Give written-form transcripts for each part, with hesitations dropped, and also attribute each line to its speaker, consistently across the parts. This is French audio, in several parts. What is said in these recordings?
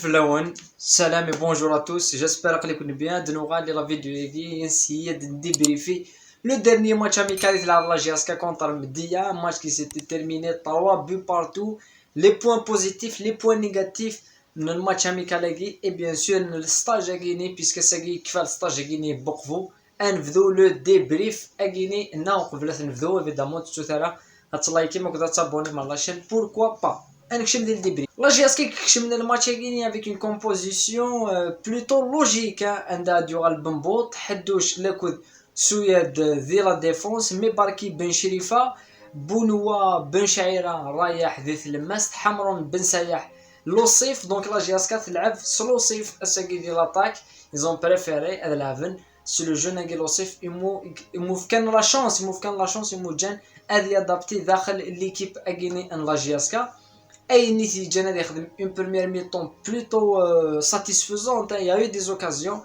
Speaker 1: Flawan, salam et bonjour à tous, j'espère que vous allez bien. De nous regarder la vidéo et essayer de débriefer le dernier match amical de la GSK contre Mdia, un match qui s'était terminé 3 buts partout. Les points positifs, les points négatifs dans le match amical et bien sûr le stage à Guinée, puisque c'est qui fait le stage à Guinée pour vous. نبداو لو ديبريف اكيني ناقبل نبداو évidemment tout à l'heure هتلايكي ما كنت تابوني مع لاشين pourquoi pas نكشم ديال الديبريف لا جي اس كي كشمنا الماتش اكيني avec une composition plutôt logique عندها ديوغال بنبوط حدوش لاكود سويد ذي لا ديفونس مي باركي بن شريفه بونوا بن شعيره رايح ذي ثلماست حمرون بن سايح لوصيف دونك لا جي اس كي تلعب سلوصيف اساكي ديال لاتاك ils ont préféré هذا لعبن سي لو جون ناقي لوصيف يمو كان لا شونس يمو جان هذه ادابتي داخل ليكيب اكيني ان لا جي اس كي اي نتيجه نادي يخدم اون بروميير ميطون بلوتو ساتيسفيزونت يا يو دي زوكازيون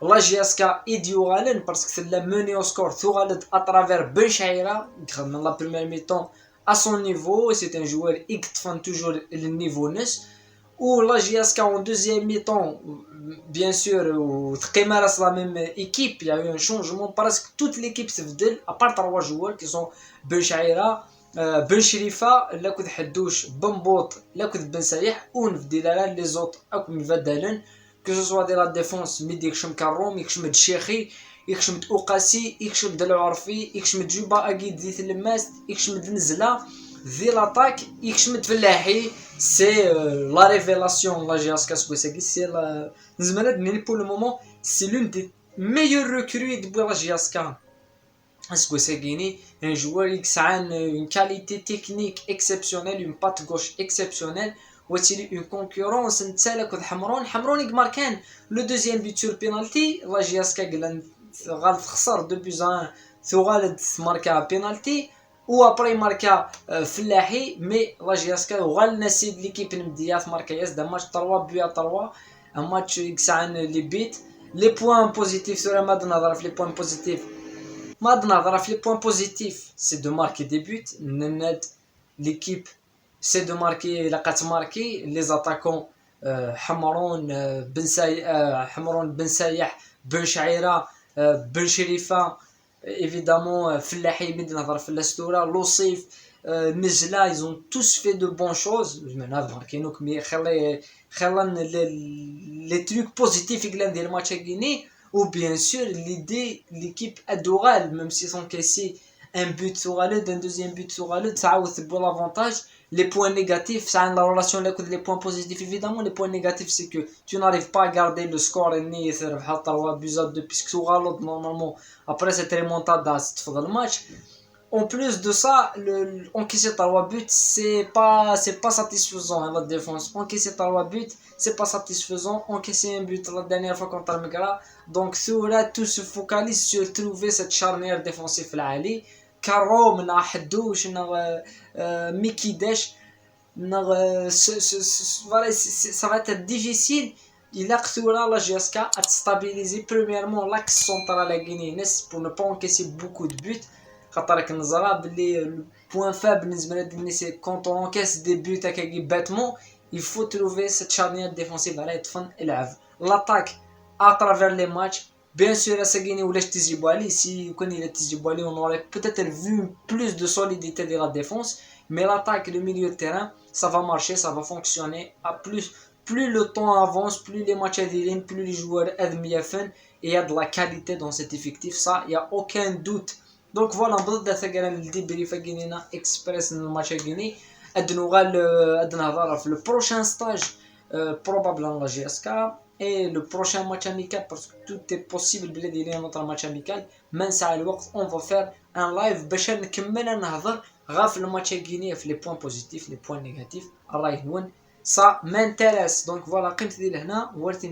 Speaker 1: لا جي اس كي ايديو غالن باسكو ثلا موني او سكور ثو غالد اترافير بن شعيره يخدم لا بروميير ميطون ا سون نيفو سي ان جوار يكتفن توجور النيفو نس ou la GSK en deuxième mi-temps, bien sûr, ou Tqimar c'est la même équipe, il y a eu un changement parce que toute l'équipe se fidèle, à part 3 joueurs qui sont Ben Shaira, Ben Sherifa, Lakoud Haddouch, Ben Bot, Lakoud Ben Sayeh, ou les autres, comme Vadalen, que ce soit de la défense, Midi Kshim Karom, Kshim Tchekhi, Kshim Oukassi, Kshim Delarfi, Kshim Djouba Agid Zit Lemast, Kshim Nzla. Dès l'attaque, Ikshmet Fellahi, c'est la révélation de la GSK Skwesagi. C'est la... pour le moment, c'est l'une des meilleures recrues de la GSK Skwesagini. Un joueur qui a une qualité technique exceptionnelle, une patte gauche exceptionnelle. وتيلي une concurrence نتسالى كود حمرون يماركان le deuxième but sur penalty la GSK غالت خسر 2-1 ثو غالد ماركا penalty ou après marqué Fellahi mais la GSK غال نسي ليكيب نمديات ماركاياس دا ماتش 3 buts à 3 un match يكسعن لي بيت les points positifs sur ما نهضر في les points positifs ما نهضر في les points positifs c'est de marquer des buts نناد l'équipe c'est de marquer لقات ماركي les attaquants حمرون بن سايح بن شعيره بن شريفه évidemment Fellahi مدي نهضر في الاستوره لوصيف نزلا ils ont tous fait de bonnes choses نهضر كاينوك مي خلان les trucs positifs اللي ندير الماتش كيني ou bien sûr l'idée l'équipe adorale même s'ils ont cassé un but sur Khaled un deuxième but sur Khaled تعاود تبوا l'avantage les points négatifs ça a la relation là les points positifs évidemment les points négatifs c'est que tu n'arrives pas à garder le score ni تربح 3 buts à 2 puisque tu غلط normalement après cette remontada c'est le match en plus de ça encaisser 3 buts c'est pas satisfaisant hein, la défense encaisser 3 buts c'est pas satisfaisant encaisser un but la dernière fois contre Megra donc tout se focalise sur trouver cette charnière défensive là كارو من حدوش ميكيداش voilà ça va être difficile il a que la GSK à stabiliser premièrement l'axe central à Guinée pour ne pas encaisser beaucoup de buts خاطرك نزرا بلي le point faible بالنسبه لنا c'est quand on encaisse des buts bêtement il faut trouver cette charnière défensive على يتفن العب l'attaque à travers les matchs. Bien sûr, à Guinée ou les Tizibouali, si on connaît les Tizibouali, on aurait peut-être vu plus de solidité de la défense, mais l'attaque, le milieu de terrain, ça va marcher, ça va fonctionner. À plus le temps avance, plus les matchs adhérent, plus les joueurs aident mieux et il y a de la qualité dans cet effectif, ça, il n'y a aucun doute. Donc voilà, on va le débrief à Guinée Express dans le match à Guinée. Le prochain stage, probablement la GSK. Et le prochain match amical parce que tout est possible بلي ندير notre match amical ما نسعى الوقت on va faire un live باش نكمل نهضر غير في الماتش الجيني في les points positifs les points négatifs الله يهون ça m'intéresse donc voilà قيمتي لهنا ورتي